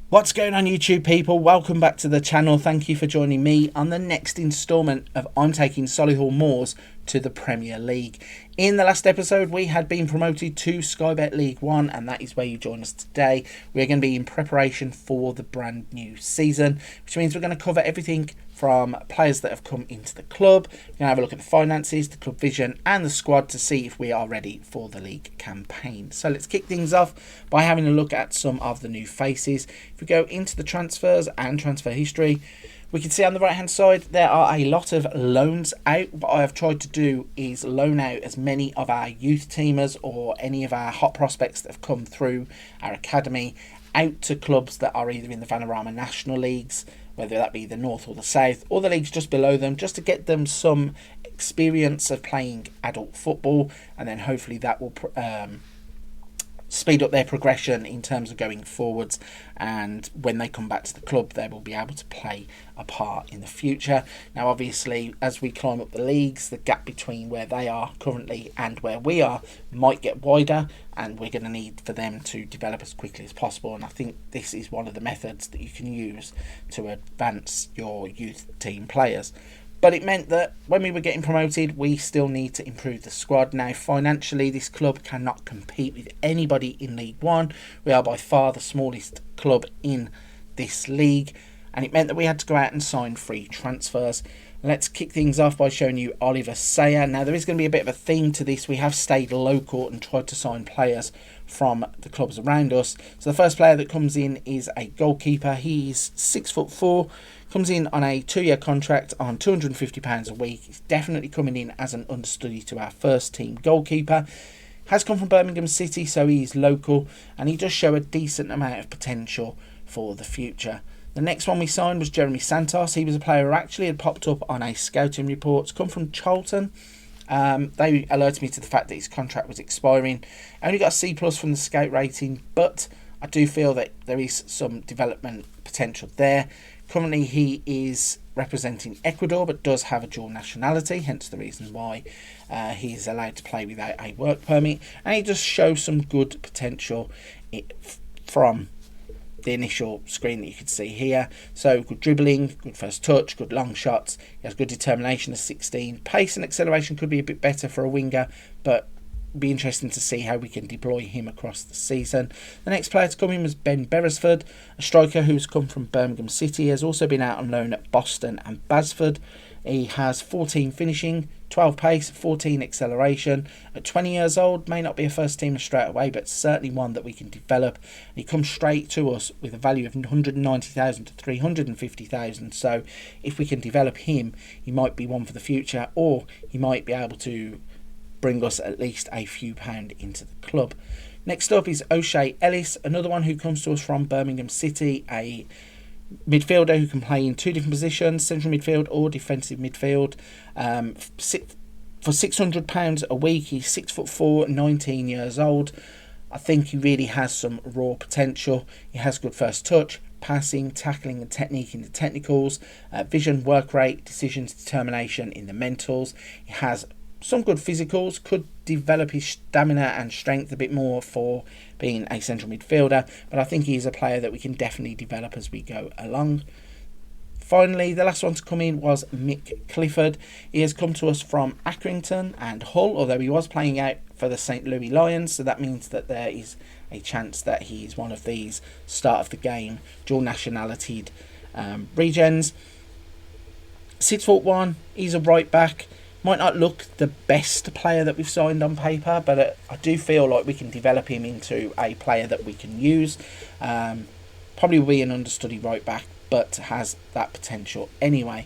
What's going on, YouTube people? Welcome back to the channel. Thank you for joining me on the next instalment of I'm taking Solihull Moors to the Premier League. In the last episode, we had been promoted to Sky Bet League 1, and that is where you join us today. We're going to be in preparation for the brand new season, which means we're going to cover everything from players that have come into the club. We're going to have a look at the finances, the club vision and the squad to see if we are ready for the league campaign. So let's kick things off by having a look at some of the new faces. If we go into the transfers and transfer history, we can see on the right hand side there are a lot of loans out. What I have tried to do is loan out as many of our youth teamers or any of our hot prospects that have come through our academy out to clubs that are either in the Vanarama National Leagues, whether that be the North or the South, or the leagues just below them, just to get them some experience of playing adult football, and then hopefully that will speed up their progression in terms of going forwards, and when they come back to the club they will be able to play a part in the future. Now obviously as we climb up the leagues, the gap between where they are currently and where we are might get wider, and we're going to need for them to develop as quickly as possible, and I think this is one of the methods that you can use to advance your youth team players. But it meant that when we were getting promoted, we still need to improve the squad. Now, financially, this club cannot compete with anybody in League One. We are by far the smallest club in this league. And it meant that we had to go out and sign free transfers. Let's kick things off by showing you Oliver Sayer. Now, there is going to be a bit of a theme to this. We have stayed local and tried to sign players from the clubs around us. So the first player that comes in is a goalkeeper. He's 6'4", comes in on a 2-year contract on £250 a week. He's definitely coming in as an understudy to our first team goalkeeper. Has come from Birmingham City, so he's local, and he does show a decent amount of potential for the future. The next one we signed was Jeremy Santos. He was a player who actually had popped up on a scouting report, come from Charlton. They alerted me to the fact that his contract was expiring. Only got a C+ from the scout rating, but I do feel that there is some development potential there. Currently he is representing Ecuador, but does have a dual nationality, hence the reason why he is allowed to play without a work permit, and he does show some good potential from the initial screen that you can see here. So good dribbling, good first touch, good long shots. He has good determination at 16. Pace and acceleration could be a bit better for a winger, but be interesting to see how we can deploy him across the season. The next player to come in was Ben Beresford, a striker who's come from Birmingham City. He has also been out on loan at Boston and Basford. He has 14 finishing, 12 pace, 14 acceleration. At 20 years old, may not be a first teamer straight away, but certainly one that we can develop. And he comes straight to us with a value of 190,000 to 350,000. So if we can develop him, he might be one for the future, or he might be able to bring us at least a few pound into the club. Next up is O'Shea Ellis, another one who comes to us from Birmingham City, a midfielder who can play in two different positions, central midfield or defensive midfield. For £600 a week, he's 6'4", 19 years old. I think he really has some raw potential. He has good first touch, passing, tackling and technique in the technicals, vision, work rate, decisions, determination in the mentals. He has some good physicals, could develop his stamina and strength a bit more for being a central midfielder, but I think he's a player that we can definitely develop as we go along. Finally, the last one to come in was Mick Clifford. He has come to us from Accrington and Hull, although he was playing out for the St. Louis Lions, so that means that there is a chance that he's one of these start of the game dual nationality regens. 6'1", he's a right back. Might not look the best player that we've signed on paper, but I do feel like we can develop him into a player that we can use. Probably will be an understudy right back, but has that potential anyway.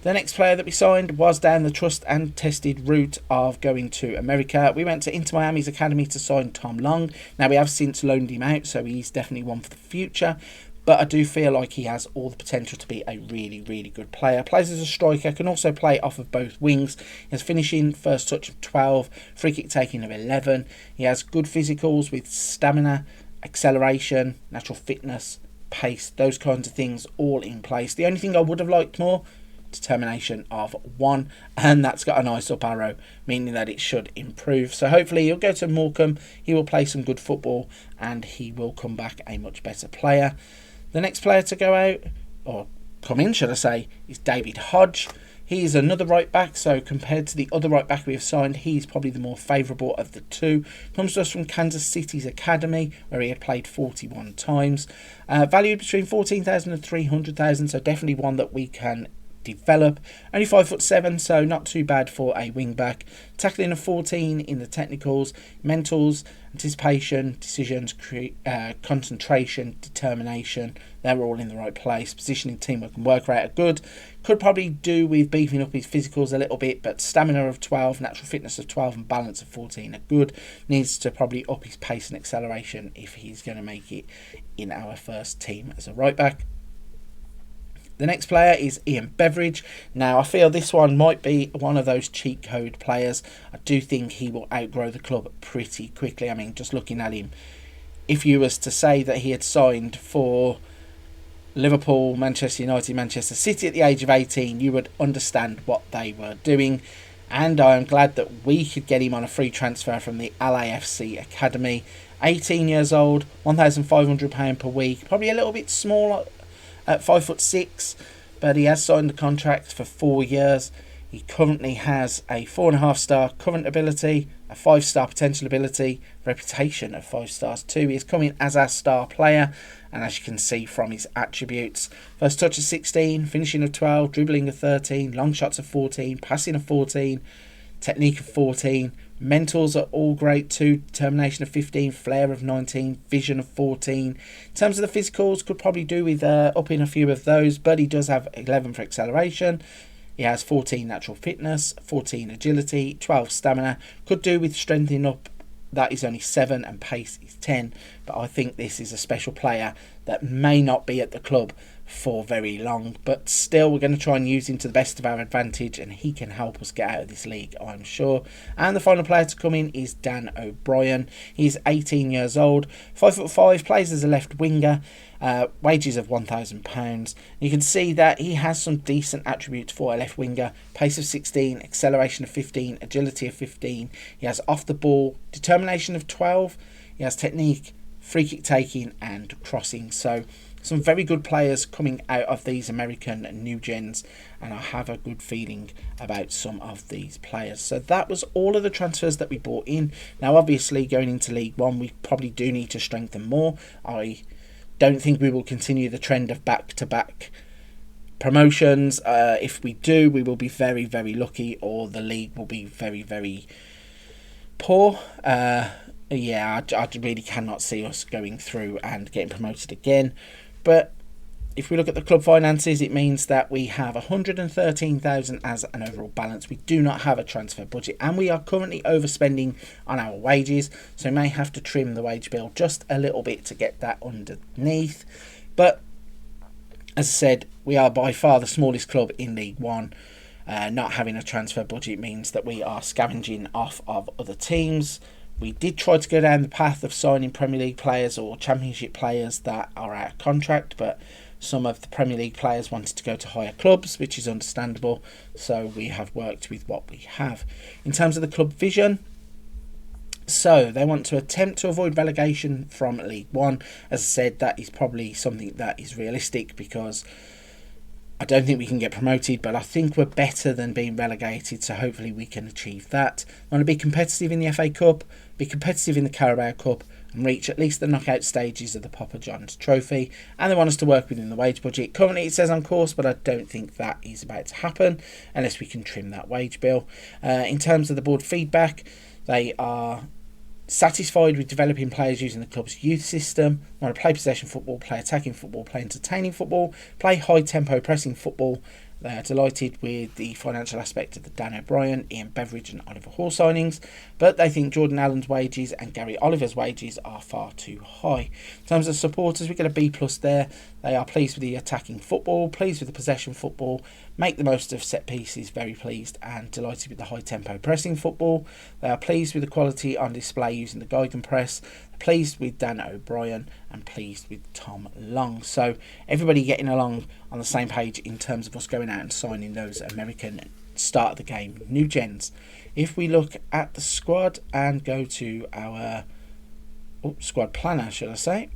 The next player that we signed was down the trust and tested route of going to America. We went to Inter Miami's academy to sign Tom Long. Now we have since loaned him out, so he's definitely one for the future. But I do feel like he has all the potential to be a really, really good player. Plays as a striker, can also play off of both wings. He has finishing, first touch of 12, free kick taking of 11. He has good physicals with stamina, acceleration, natural fitness, pace, those kinds of things all in place. The only thing I would have liked more determination of 1, and that's got a nice up arrow, meaning that it should improve. So hopefully he'll go to Morecambe, he will play some good football, and he will come back a much better player. The next player to go out, or come in should I say, is David Hodge. He is another right back, so compared to the other right back we have signed, he's probably the more favourable of the two. Comes to us from Kansas City's academy, where he had played 41 times. Valued between 14,000 and 300,000, so definitely one that we can develop. Only 5'7", so not too bad for a wing back. Tackling of 14 in the technicals, mentals, anticipation, decisions, concentration, determination. They're all in the right place. Positioning, teamwork and work rate are good. Could probably do with beefing up his physicals a little bit, but stamina of 12, natural fitness of 12 and balance of 14 are good. Needs to probably up his pace and acceleration if he's going to make it in our first team as a right back. The next player is Ian Beveridge. Now, I feel this one might be one of those cheat code players. I do think he will outgrow the club pretty quickly. I mean, just looking at him, if you was to say that he had signed for Liverpool, Manchester United, Manchester City at the age of 18, you would understand what they were doing. And I am glad that we could get him on a free transfer from the LAFC Academy. 18 years old, £1,500 per week. Probably a little bit small at 5'6", but he has signed a contract for 4 years. He currently has a 4.5-star current ability, a 5-star potential ability, reputation of 5 stars too. He is coming as our star player, and as you can see from his attributes, first touch of 16, finishing of 12, dribbling of 13, long shots of 14, passing of 14, technique of 14, mentals are all great too, determination of 15, flair of 19, vision of 14. In terms of the physicals, could probably do with upping a few of those, but he does have 11 for acceleration. He has 14 natural fitness, 14 agility, 12 stamina. Could do with strengthening up. That is only 7 and pace is 10. But I think this is a special player that may not be at the club for very long. But still, we're going to try and use him to the best of our advantage, and he can help us get out of this league, I'm sure. And the final player to come in is Dan O'Brien. He's 18 years old, 5'5", plays as a left winger. Wages of £1,000. You can see that he has some decent attributes for a left winger. Pace of 16, acceleration of 15, agility of 15. He has off the ball, determination of 12. He has technique, free kick taking and crossing. So some very good players coming out of these American new gens, and I have a good feeling about some of these players. So that was all of the transfers that we brought in. Now obviously going into League One, we probably do need to strengthen more. I don't think we will continue the trend of back-to-back promotions. If we do, we will be very, very lucky, or the league will be very, very poor. I really cannot see us going through and getting promoted again. But if we look at the club finances, it means that we have 113,000 as an overall balance. We do not have a transfer budget, and we are currently overspending on our wages, so we may have to trim the wage bill just a little bit to get that underneath. But as I said, we are by far the smallest club in League One. Not having a transfer budget means that we are scavenging off of other teams. We did try to go down the path of signing Premier League players or Championship players that are out of contract, but some of the Premier League players wanted to go to higher clubs, which is understandable, so we have worked with what we have. In terms of the club vision, so they want to attempt to avoid relegation from League One. As I said, that is probably something that is realistic, because I don't think we can get promoted, but I think we're better than being relegated, so hopefully we can achieve that. I want to be competitive in the FA Cup, be competitive in the Carabao Cup, and reach at least the knockout stages of the Papa John's Trophy. And they want us to work within the wage budget. Currently it says on course, but I don't think that is about to happen unless we can trim that wage bill. In terms of the board feedback, they are satisfied with developing players using the club's youth system. Want to play possession football, play attacking football, play entertaining football, play high tempo pressing football. They are delighted with the financial aspect of the Dan O'Brien, Ian Beveridge and Oliver Hall signings, but they think Jordan Allen's wages and Gary Oliver's wages are far too high. In terms of supporters, we get a B+ there. They are pleased with the attacking football, pleased with the possession football, make the most of set pieces, very pleased and delighted with the high tempo pressing football. They are pleased with the quality on display using the guide and press, pleased with Dan O'Brien and pleased with Tom Long. So everybody getting along on the same page in terms of us going out and signing those American start of the game new gens. If we look at the squad and go to our squad planner, should I say.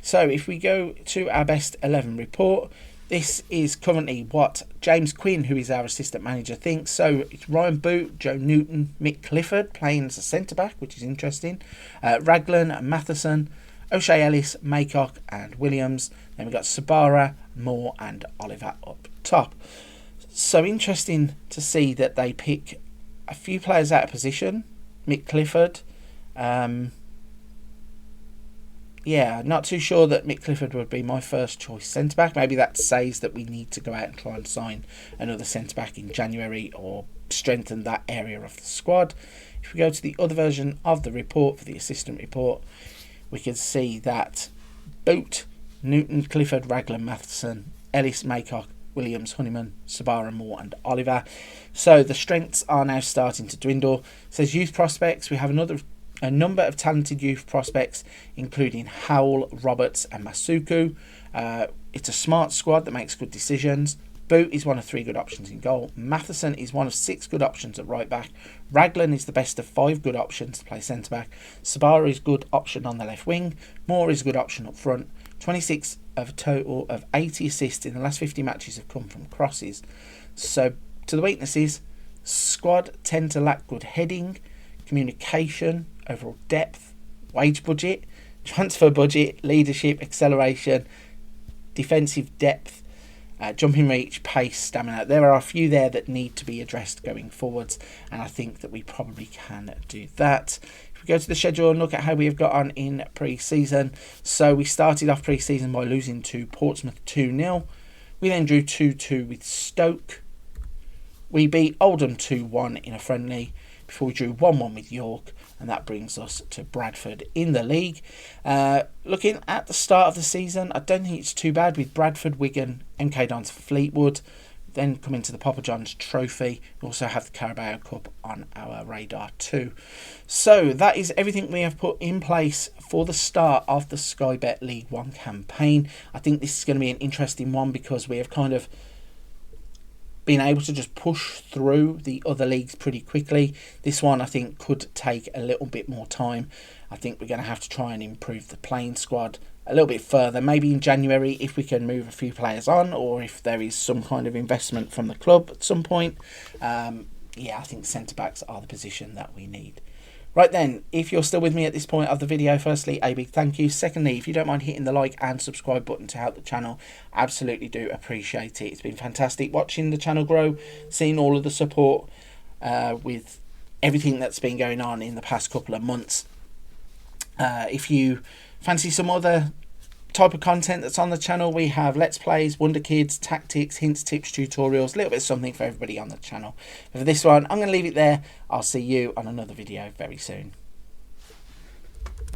So if we go to our best 11 report, this is currently what James Quinn, who is our assistant manager, thinks. So it's Ryan Boot, Joe Newton, Mick Clifford playing as a centre-back, which is interesting. Raglan, Matheson, O'Shea Ellis, Maycock and Williams. Then we've got Sabara, Moore and Oliver up top. So interesting to see that they pick a few players out of position. Mick Clifford. Yeah, not too sure that Mick Clifford would be my first choice centre-back. Maybe that says that we need to go out and try and sign another centre-back in January or strengthen that area of the squad. If we go to the other version of the report, for the assistant report, we can see that Boot, Newton, Clifford, Raglan, Matheson, Ellis, Maycock, Williams, Honeyman, Sabara, Moore and Oliver. So the strengths are now starting to dwindle. It says youth prospects. We have a number of talented youth prospects, including Howell, Roberts and Masuku. It's a smart squad that makes good decisions. Boot is one of 3 good options in goal. Matheson is one of 6 good options at right back. Raglan is the best of 5 good options to play centre back. Sabara is a good option on the left wing. Moore is a good option up front. 26 of a total of 80 assists in the last 50 matches have come from crosses. So to the weaknesses, squad tend to lack good heading, communication, overall depth, wage budget, transfer budget, leadership, acceleration, defensive depth, jumping reach, pace, stamina. There are a few there that need to be addressed going forwards, and I think that we probably can do that. If we go to the schedule and look at how we have got on in pre-season. So we started off pre-season by losing to Portsmouth 2-0. We then drew 2-2 with Stoke. We beat Oldham 2-1 in a friendly before we drew 1-1 with York, and that brings us to Bradford in the league. Looking at the start of the season, I don't think it's too bad with Bradford, Wigan, MK Dons, Fleetwood. Then coming to the Papa John's Trophy. We also have the Carabao Cup on our radar too. So that is everything we have put in place for the start of the Sky Bet League One campaign. I think this is going to be an interesting one because we have kind of been able to just push through the other leagues pretty quickly. This one I think could take a little bit more time. I think we're going to have to try and improve the playing squad a little bit further, maybe in January if we can move a few players on, or if there is some kind of investment from the club at some point. Yeah, I think centre-backs are the position that we need. Right then, if you're still with me at this point of the video, firstly, a big thank you. Secondly, if you don't mind hitting the like and subscribe button to help the channel, absolutely do appreciate it. It's been fantastic watching the channel grow, seeing all of the support with everything that's been going on in the past couple of months. If you fancy some other type of content that's on the channel, we have Let's Plays, Wonder Kids, Tactics, Hints, Tips, Tutorials, a little bit of something for everybody on the channel. But for this one, I'm going to leave it there. I'll see you on another video very soon.